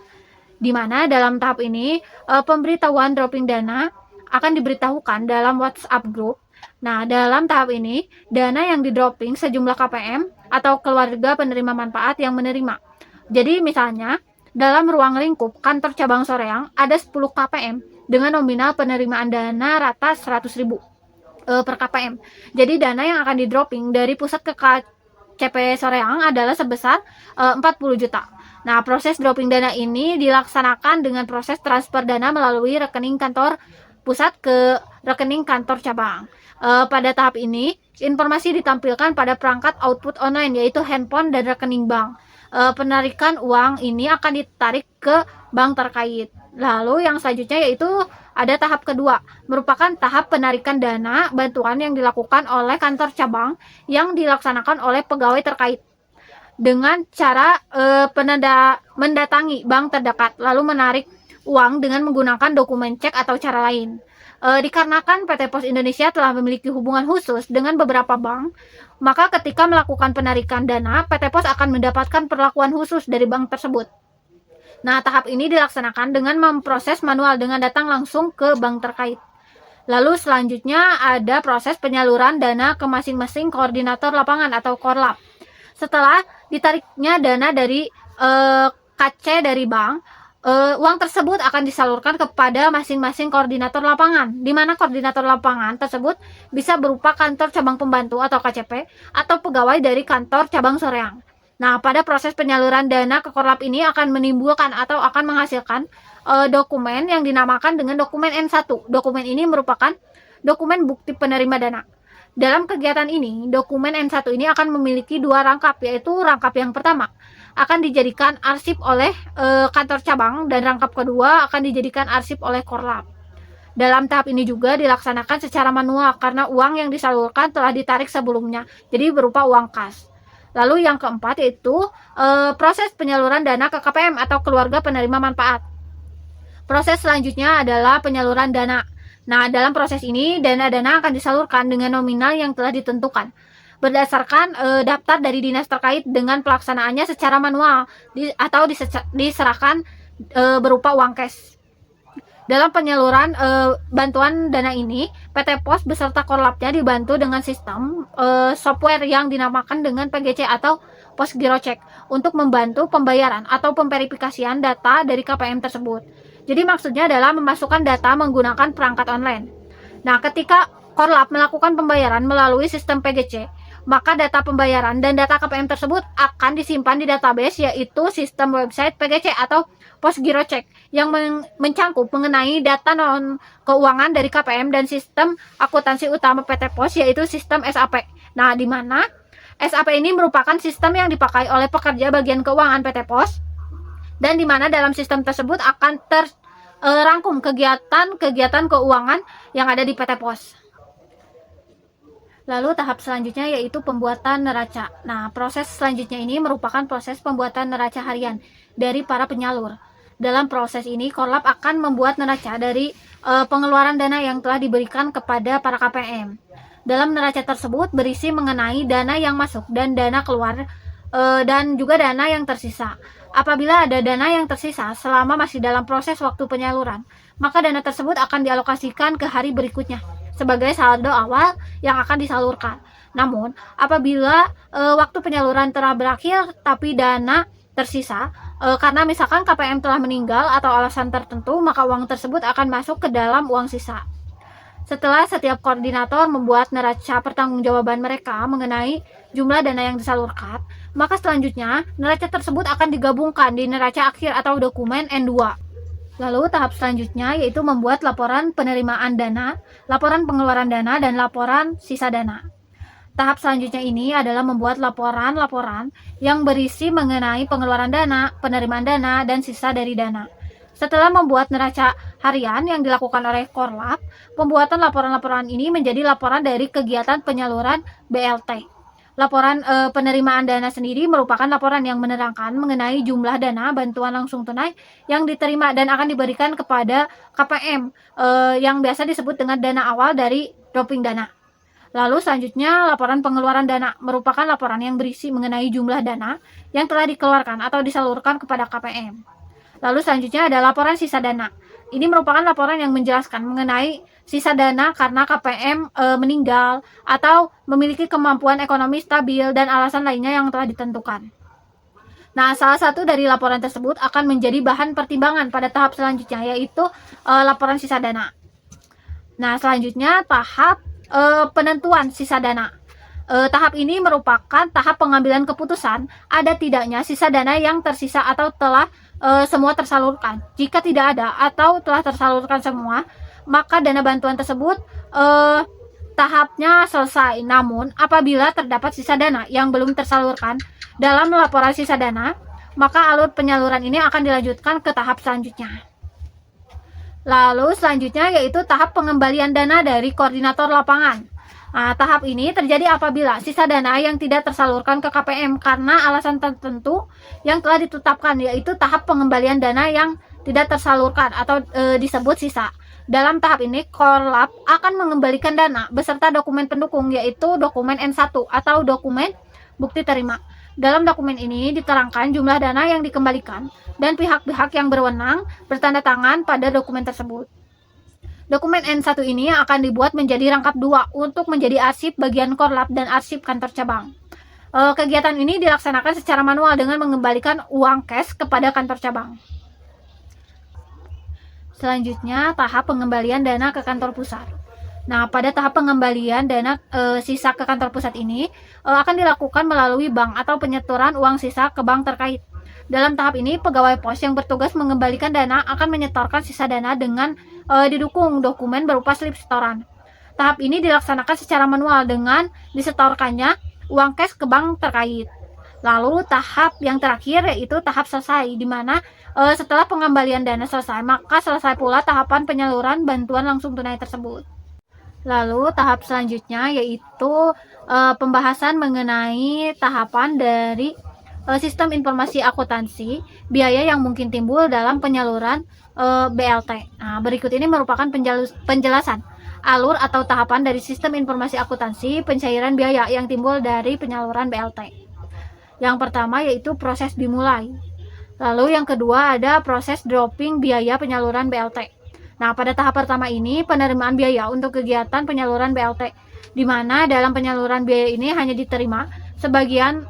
Di mana dalam tahap ini pemberitahuan dropping dana akan diberitahukan dalam WhatsApp group. Nah, dalam tahap ini dana yang di dropping sejumlah KPM atau keluarga penerima manfaat yang menerima. Jadi misalnya dalam ruang lingkup kantor cabang Soreang ada 10 KPM dengan nominal penerimaan dana rata 100.000 per KPM. Jadi dana yang akan di dropping dari pusat ke KCP Soreang adalah sebesar 40 juta. Nah, proses dropping dana ini dilaksanakan dengan proses transfer dana melalui rekening kantor pusat ke rekening kantor cabang. Pada tahap ini, informasi ditampilkan pada perangkat output online yaitu handphone dan rekening bank. Penarikan uang ini akan ditarik ke bank terkait. Lalu yang selanjutnya yaitu ada tahap kedua, merupakan tahap penarikan dana bantuan yang dilakukan oleh kantor cabang yang dilaksanakan oleh pegawai terkait dengan cara mendatangi bank terdekat lalu menarik uang dengan menggunakan dokumen cek atau cara lain. Dikarenakan PT Pos Indonesia telah memiliki hubungan khusus dengan beberapa bank, maka ketika melakukan penarikan dana, PT Pos akan mendapatkan perlakuan khusus dari bank tersebut. Nah, tahap ini dilaksanakan dengan memproses manual dengan datang langsung ke bank terkait. Lalu selanjutnya ada proses penyaluran dana ke masing-masing koordinator lapangan atau korlap. Setelah ditariknya dana dari KC dari bank, uang tersebut akan disalurkan kepada masing-masing koordinator lapangan, di mana koordinator lapangan tersebut bisa berupa kantor cabang pembantu atau KCP atau pegawai dari kantor cabang Soreang. Nah, pada proses penyaluran dana ke korlap ini akan menimbulkan atau akan menghasilkan dokumen yang dinamakan dengan dokumen N1. Dokumen ini merupakan dokumen bukti penerima dana. Dalam kegiatan ini, dokumen N1 ini akan memiliki dua rangkap, yaitu rangkap yang pertama akan dijadikan arsip oleh kantor cabang dan rangkap kedua akan dijadikan arsip oleh korlap. Dalam tahap ini juga dilaksanakan secara manual karena uang yang disalurkan telah ditarik sebelumnya, jadi berupa uang kas. Lalu yang keempat yaitu proses penyaluran dana ke KPM atau keluarga penerima manfaat. Proses selanjutnya adalah penyaluran dana. Nah, dalam proses ini dana-dana akan disalurkan dengan nominal yang telah ditentukan berdasarkan daftar dari dinas terkait dengan pelaksanaannya secara manual atau diserahkan berupa uang cash. Dalam penyaluran bantuan dana ini, PT Pos beserta korlapnya dibantu dengan sistem software yang dinamakan dengan PGC atau Pos Giro Check untuk membantu pembayaran atau pemverifikasian data dari KPM tersebut. Jadi maksudnya adalah memasukkan data menggunakan perangkat online. Nah, ketika korlap melakukan pembayaran melalui sistem PGC, maka data pembayaran dan data KPM tersebut akan disimpan di database, yaitu sistem website PGC atau Pos Giro Check yang mencangkup mengenai data non keuangan dari KPM dan sistem akuntansi utama PT Pos, yaitu sistem SAP. Nah, di mana SAP ini merupakan sistem yang dipakai oleh pekerja bagian keuangan PT Pos, dan di mana dalam sistem tersebut akan terrangkum kegiatan keuangan yang ada di PT Pos. Lalu tahap selanjutnya yaitu pembuatan neraca. Nah, proses selanjutnya ini merupakan proses pembuatan neraca harian dari para penyalur. Dalam proses ini, Korlap akan membuat neraca dari pengeluaran dana yang telah diberikan kepada para KPM. Dalam neraca tersebut berisi mengenai dana yang masuk dan dana keluar, dan juga dana yang tersisa. Apabila ada dana yang tersisa selama masih dalam proses waktu penyaluran, maka dana tersebut akan dialokasikan ke hari berikutnya sebagai saldo awal yang akan disalurkan. Namun, apabila waktu penyaluran telah berakhir tapi dana tersisa, karena misalkan KPM telah meninggal atau alasan tertentu, maka uang tersebut akan masuk ke dalam uang sisa. Setelah setiap koordinator membuat neraca pertanggungjawaban mereka mengenai jumlah dana yang disalurkan, maka selanjutnya neraca tersebut akan digabungkan di neraca akhir atau dokumen N2. Lalu tahap selanjutnya yaitu membuat laporan penerimaan dana, laporan pengeluaran dana, dan laporan sisa dana. Tahap selanjutnya ini adalah membuat laporan-laporan yang berisi mengenai pengeluaran dana, penerimaan dana, dan sisa dari dana. Setelah membuat neraca harian yang dilakukan oleh Korlap, pembuatan laporan-laporan ini menjadi laporan dari kegiatan penyaluran BLT. Laporan penerimaan dana sendiri merupakan laporan yang menerangkan mengenai jumlah dana bantuan langsung tunai yang diterima dan akan diberikan kepada KPM yang biasa disebut dengan dana awal dari droping dana. Lalu selanjutnya laporan pengeluaran dana merupakan laporan yang berisi mengenai jumlah dana yang telah dikeluarkan atau disalurkan kepada KPM. Lalu selanjutnya ada laporan sisa dana. Ini merupakan laporan yang menjelaskan mengenai sisa dana karena KPM meninggal atau memiliki kemampuan ekonomi stabil dan alasan lainnya yang telah ditentukan. Nah, salah satu dari laporan tersebut akan menjadi bahan pertimbangan pada tahap selanjutnya, yaitu laporan sisa dana. Nah, selanjutnya tahap penentuan sisa dana. Tahap ini merupakan tahap pengambilan keputusan ada tidaknya sisa dana yang tersisa atau telah semua tersalurkan. Jika tidak ada atau telah tersalurkan semua, maka dana bantuan tersebut tahapnya selesai. Namun, apabila terdapat sisa dana yang belum tersalurkan dalam laporan sisa dana, maka alur penyaluran ini akan dilanjutkan ke tahap selanjutnya. Lalu selanjutnya yaitu tahap pengembalian dana dari koordinator lapangan. Nah, tahap ini terjadi apabila sisa dana yang tidak tersalurkan ke KPM karena alasan tertentu yang telah ditetapkan, yaitu tahap pengembalian dana yang tidak tersalurkan atau disebut sisa. Dalam tahap ini, Korlap akan mengembalikan dana beserta dokumen pendukung, yaitu dokumen N1 atau dokumen bukti terima. Dalam dokumen ini diterangkan jumlah dana yang dikembalikan dan pihak-pihak yang berwenang bertanda tangan pada dokumen tersebut. Dokumen N1 ini akan dibuat menjadi rangkap 2 untuk menjadi arsip bagian Korlap dan arsip kantor cabang. Kegiatan ini dilaksanakan secara manual dengan mengembalikan uang cash kepada kantor cabang. Selanjutnya, tahap pengembalian dana ke kantor pusat. Nah, pada tahap pengembalian dana sisa ke kantor pusat ini akan dilakukan melalui bank atau penyetoran uang sisa ke bank terkait. Dalam tahap ini, pegawai pos yang bertugas mengembalikan dana akan menyetorkan sisa dana dengan didukung dokumen berupa slip setoran. Tahap ini dilaksanakan secara manual dengan disetorkannya uang cash ke bank terkait. Lalu tahap yang terakhir yaitu tahap selesai, di mana setelah pengembalian dana selesai, maka selesai pula tahapan penyaluran bantuan langsung tunai tersebut. Lalu tahap selanjutnya yaitu pembahasan mengenai tahapan dari sistem informasi akuntansi biaya yang mungkin timbul dalam penyaluran BLT. Nah, berikut ini merupakan penjelasan alur atau tahapan dari sistem informasi akuntansi pencairan biaya yang timbul dari penyaluran BLT. Yang pertama yaitu proses dimulai. Lalu yang kedua ada proses dropping biaya penyaluran BLT. Nah, pada tahap pertama ini penerimaan biaya untuk kegiatan penyaluran BLT, di mana dalam penyaluran biaya ini hanya diterima sebagian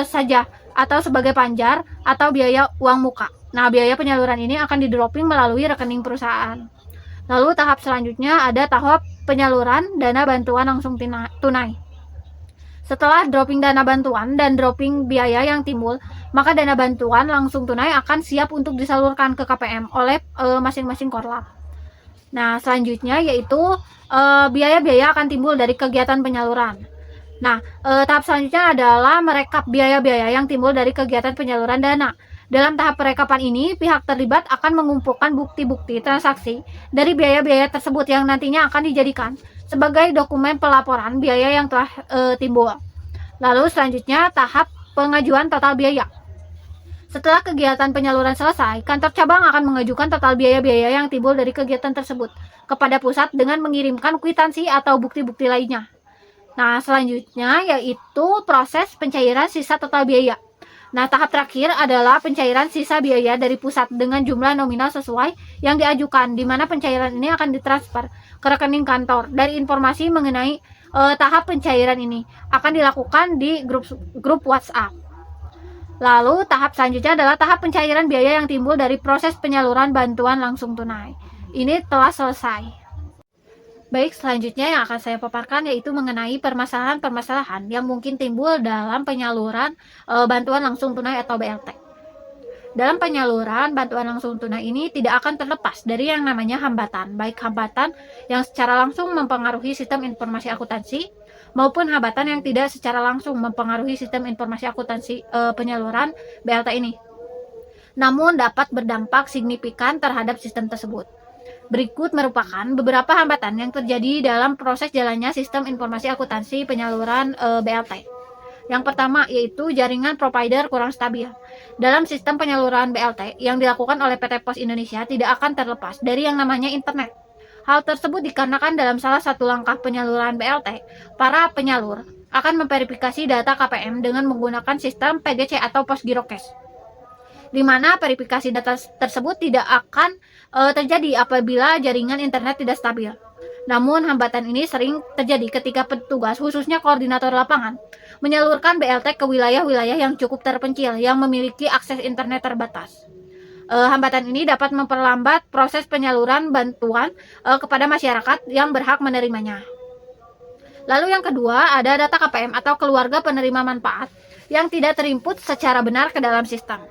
saja atau sebagai panjar atau biaya uang muka. Nah, biaya penyaluran ini akan di-dropping melalui rekening perusahaan. Lalu tahap selanjutnya ada tahap penyaluran dana bantuan langsung tunai. Setelah dropping dana bantuan dan dropping biaya yang timbul, maka dana bantuan langsung tunai akan siap untuk disalurkan ke KPM oleh masing-masing korlap. Nah, selanjutnya yaitu biaya-biaya akan timbul dari kegiatan penyaluran. Nah, tahap selanjutnya adalah merekap biaya-biaya yang timbul dari kegiatan penyaluran dana. Dalam tahap perekapan ini, pihak terlibat akan mengumpulkan bukti-bukti transaksi dari biaya-biaya tersebut yang nantinya akan dijadikan sebagai dokumen pelaporan biaya yang telah timbul. Lalu selanjutnya tahap pengajuan total biaya. Setelah kegiatan penyaluran selesai, kantor cabang akan mengajukan total biaya-biaya yang timbul dari kegiatan tersebut kepada pusat dengan mengirimkan kwitansi atau bukti-bukti lainnya. Nah, selanjutnya yaitu proses pencairan sisa total biaya. Nah, tahap terakhir adalah pencairan sisa biaya dari pusat dengan jumlah nominal sesuai yang diajukan, di mana pencairan ini akan ditransfer ke rekening kantor. Dari informasi mengenai tahap pencairan ini akan dilakukan di grup WhatsApp. Lalu tahap selanjutnya adalah tahap pencairan biaya yang timbul dari proses penyaluran bantuan langsung tunai. Ini telah selesai. Baik, selanjutnya yang akan saya paparkan yaitu mengenai permasalahan-permasalahan yang mungkin timbul dalam penyaluran bantuan langsung tunai atau BLT. Dalam penyaluran bantuan langsung tunai ini tidak akan terlepas dari yang namanya hambatan, baik hambatan yang secara langsung mempengaruhi sistem informasi akuntansi maupun hambatan yang tidak secara langsung mempengaruhi sistem informasi akuntansi penyaluran BLT ini. Namun dapat berdampak signifikan terhadap sistem tersebut. Berikut merupakan beberapa hambatan yang terjadi dalam proses jalannya sistem informasi akuntansi penyaluran BLT. Yang pertama yaitu jaringan provider kurang stabil. Dalam sistem penyaluran BLT yang dilakukan oleh PT Pos Indonesia tidak akan terlepas dari yang namanya internet. Hal tersebut dikarenakan dalam salah satu langkah penyaluran BLT, para penyalur akan memverifikasi data KPM dengan menggunakan sistem PGC atau Postgiro Cash, di mana verifikasi data tersebut tidak akan terjadi apabila jaringan internet tidak stabil. Namun hambatan ini sering terjadi ketika petugas, khususnya koordinator lapangan, menyalurkan BLT ke wilayah-wilayah yang cukup terpencil yang memiliki akses internet terbatas. Hambatan ini dapat memperlambat proses penyaluran bantuan kepada masyarakat yang berhak menerimanya. Lalu yang kedua ada data KPM atau keluarga penerima manfaat yang tidak terinput secara benar ke dalam sistem.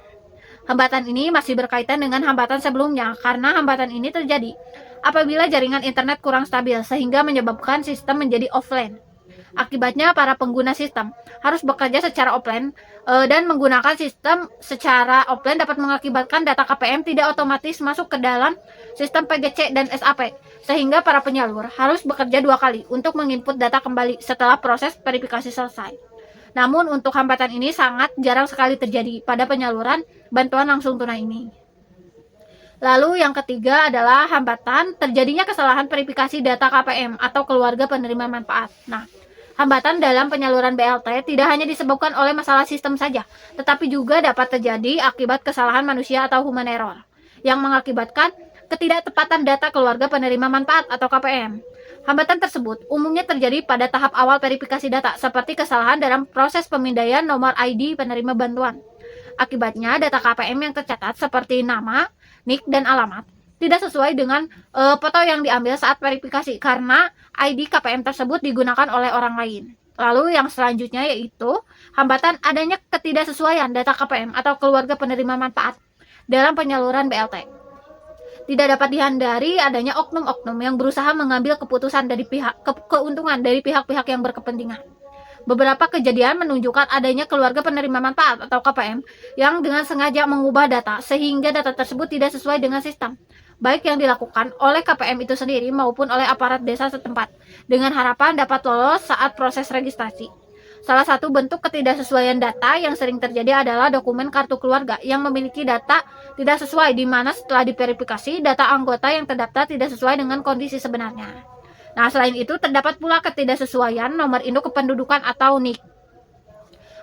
Hambatan ini masih berkaitan dengan hambatan sebelumnya karena hambatan ini terjadi apabila jaringan internet kurang stabil sehingga menyebabkan sistem menjadi offline. Akibatnya para pengguna sistem harus bekerja secara offline dan menggunakan sistem secara offline dapat mengakibatkan data KPM tidak otomatis masuk ke dalam sistem PGC dan SAP sehingga para penyalur harus bekerja 2 kali untuk menginput data kembali setelah proses verifikasi selesai. Namun untuk hambatan ini sangat jarang sekali terjadi pada penyaluran bantuan langsung tunai ini. Lalu yang ketiga adalah hambatan terjadinya kesalahan verifikasi data KPM atau keluarga penerima manfaat. Nah, hambatan dalam penyaluran BLT tidak hanya disebabkan oleh masalah sistem saja, tetapi juga dapat terjadi akibat kesalahan manusia atau human error yang mengakibatkan ketidaktepatan data keluarga penerima manfaat atau KPM. Hambatan tersebut umumnya terjadi pada tahap awal verifikasi data, seperti kesalahan dalam proses pemindaian nomor ID penerima bantuan. Akibatnya, data KPM yang tercatat seperti nama, NIK, dan alamat tidak sesuai dengan foto yang diambil saat verifikasi karena ID KPM tersebut digunakan oleh orang lain. Lalu yang selanjutnya yaitu hambatan adanya ketidaksesuaian data KPM atau keluarga penerima manfaat dalam penyaluran BLT. Tidak dapat dihindari adanya oknum-oknum yang berusaha mengambil keputusan dari keuntungan dari pihak-pihak yang berkepentingan. Beberapa kejadian menunjukkan adanya keluarga penerima manfaat atau KPM yang dengan sengaja mengubah data sehingga data tersebut tidak sesuai dengan sistem. baik yang dilakukan oleh KPM itu sendiri maupun oleh aparat desa setempat, dengan harapan dapat lolos saat proses registrasi. Salah satu bentuk ketidaksesuaian data yang sering terjadi adalah dokumen kartu keluarga yang memiliki data tidak sesuai, di mana setelah diverifikasi, data anggota yang terdaftar tidak sesuai dengan kondisi sebenarnya. Nah, selain itu, terdapat pula ketidaksesuaian nomor induk kependudukan atau NIK.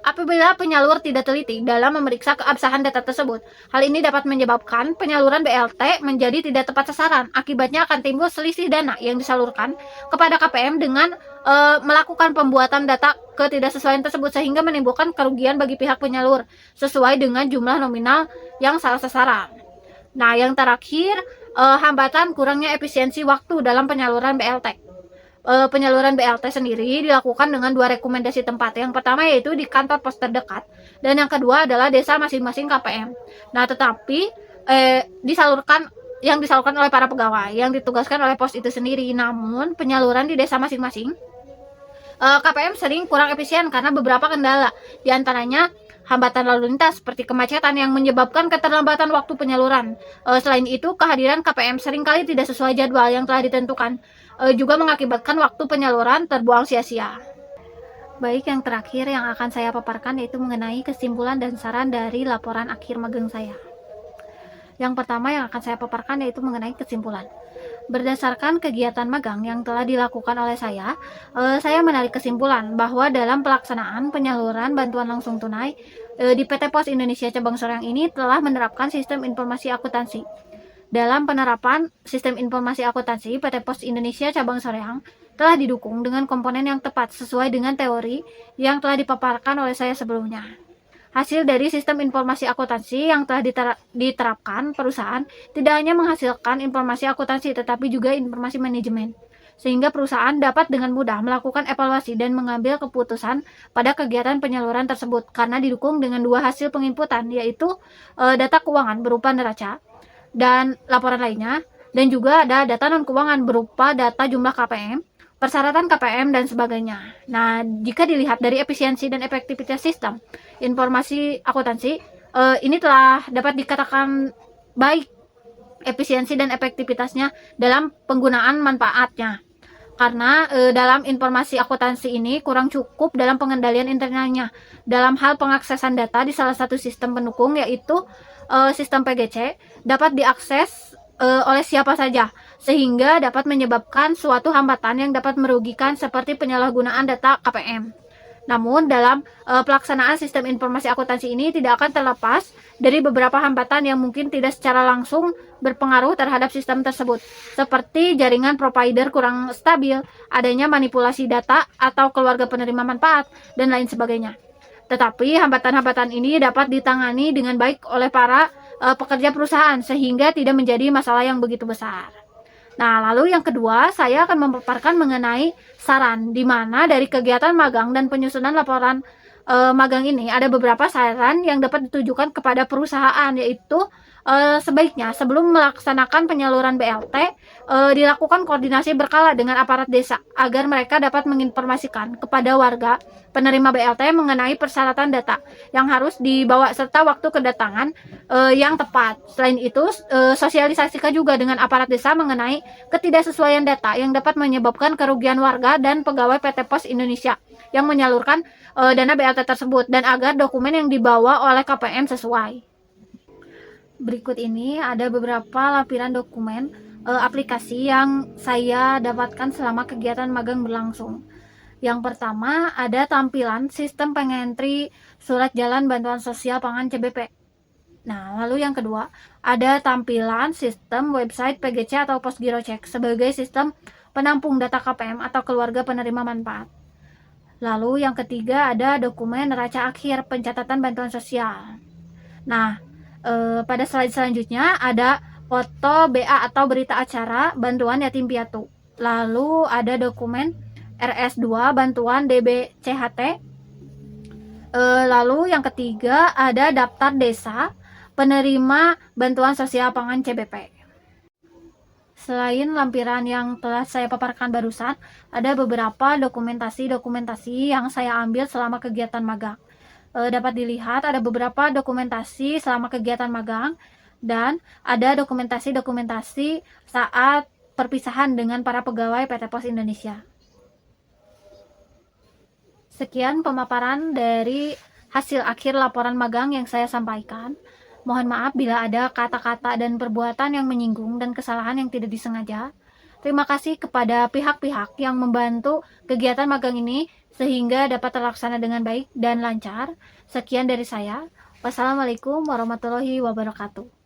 Apabila penyalur tidak teliti dalam memeriksa keabsahan data tersebut, hal ini dapat menyebabkan penyaluran BLT menjadi tidak tepat sasaran. Akibatnya akan timbul selisih dana yang disalurkan kepada KPM dengan melakukan pembuatan data ketidaksesuaian tersebut, sehingga menimbulkan kerugian bagi pihak penyalur sesuai dengan jumlah nominal yang salah sasaran. Nah, yang terakhir, hambatan kurangnya efisiensi waktu dalam penyaluran BLT. Penyaluran BLT sendiri dilakukan dengan 2 rekomendasi tempat. Yang pertama yaitu di kantor pos terdekat, dan yang kedua adalah desa masing-masing KPM. Nah, tetapi yang disalurkan oleh para pegawai yang ditugaskan oleh pos itu sendiri. Namun penyaluran di desa masing-masing KPM sering kurang efisien karena beberapa kendala, di antaranya hambatan lalu lintas seperti kemacetan yang menyebabkan keterlambatan waktu penyaluran. Selain itu, kehadiran KPM seringkali tidak sesuai jadwal yang telah ditentukan, juga mengakibatkan waktu penyaluran terbuang sia-sia. Baik, yang terakhir yang akan saya paparkan yaitu mengenai kesimpulan dan saran dari laporan akhir magang saya. Yang pertama yang akan saya paparkan yaitu mengenai kesimpulan. Berdasarkan kegiatan magang yang telah dilakukan oleh saya menarik kesimpulan bahwa dalam pelaksanaan penyaluran bantuan langsung tunai di PT Pos Indonesia Cabang Soreang ini telah menerapkan sistem informasi akuntansi. Dalam penerapan sistem informasi akuntansi, PT Pos Indonesia Cabang Soreang telah didukung dengan komponen yang tepat sesuai dengan teori yang telah dipaparkan oleh saya sebelumnya. Hasil dari sistem informasi akuntansi yang telah diterapkan perusahaan tidak hanya menghasilkan informasi akuntansi tetapi juga informasi manajemen, sehingga perusahaan dapat dengan mudah melakukan evaluasi dan mengambil keputusan pada kegiatan penyaluran tersebut karena didukung dengan 2 hasil penginputan, yaitu data keuangan berupa neraca dan laporan lainnya, dan juga ada data non keuangan berupa data jumlah KPM, persyaratan KPM, dan sebagainya. Nah, jika dilihat dari efisiensi dan efektivitas sistem informasi akuntansi, ini telah dapat dikatakan baik efisiensi dan efektivitasnya dalam penggunaan manfaatnya. Karena dalam informasi akuntansi ini kurang cukup dalam pengendalian internalnya dalam hal pengaksesan data di salah satu sistem pendukung, yaitu sistem PGC, dapat diakses oleh siapa saja, sehingga dapat menyebabkan suatu hambatan yang dapat merugikan seperti penyalahgunaan data KPM. Namun dalam pelaksanaan sistem informasi akuntansi ini tidak akan terlepas dari beberapa hambatan yang mungkin tidak secara langsung berpengaruh terhadap sistem tersebut, seperti jaringan provider kurang stabil, adanya manipulasi data atau keluarga penerima manfaat, dan lain sebagainya. Tetapi hambatan-hambatan ini dapat ditangani dengan baik oleh para pekerja perusahaan sehingga tidak menjadi masalah yang begitu besar. Nah, lalu yang kedua, saya akan memaparkan mengenai saran, di mana dari kegiatan magang dan penyusunan laporan magang ini ada beberapa saran yang dapat ditujukan kepada perusahaan, yaitu sebaiknya sebelum melaksanakan penyaluran BLT dilakukan koordinasi berkala dengan aparat desa agar mereka dapat menginformasikan kepada warga penerima BLT mengenai persyaratan data yang harus dibawa serta waktu kedatangan yang tepat. Selain itu, sosialisasikan juga dengan aparat desa mengenai ketidaksesuaian data yang dapat menyebabkan kerugian warga dan pegawai PT Pos Indonesia yang menyalurkan dana BLT tersebut, dan agar dokumen yang dibawa oleh KPM sesuai. Berikut ini ada beberapa lampiran dokumen aplikasi yang saya dapatkan selama kegiatan magang berlangsung. Yang pertama ada tampilan sistem pengentri surat jalan bantuan sosial pangan CBP. Nah, lalu yang kedua ada tampilan sistem website PGC atau Pos Giro Cek sebagai sistem penampung data KPM atau keluarga penerima manfaat. Lalu yang ketiga ada dokumen neraca akhir pencatatan bantuan sosial. Nah, pada slide selanjutnya ada foto BA atau berita acara bantuan yatim piatu. Lalu ada dokumen RS2 bantuan DBCHT. Lalu yang ketiga ada daftar desa penerima bantuan sosial pangan CBP. Selain lampiran yang telah saya paparkan barusan, ada beberapa dokumentasi yang saya ambil selama kegiatan magang. Dapat dilihat ada beberapa dokumentasi selama kegiatan magang dan ada dokumentasi-dokumentasi saat perpisahan dengan para pegawai PT Pos Indonesia. Sekian pemaparan dari hasil akhir laporan magang yang saya sampaikan. Mohon maaf bila ada kata-kata dan perbuatan yang menyinggung dan kesalahan yang tidak disengaja. Terima kasih kepada pihak-pihak yang membantu kegiatan magang ini sehingga dapat terlaksana dengan baik dan lancar. Sekian dari saya. Wassalamualaikum warahmatullahi wabarakatuh.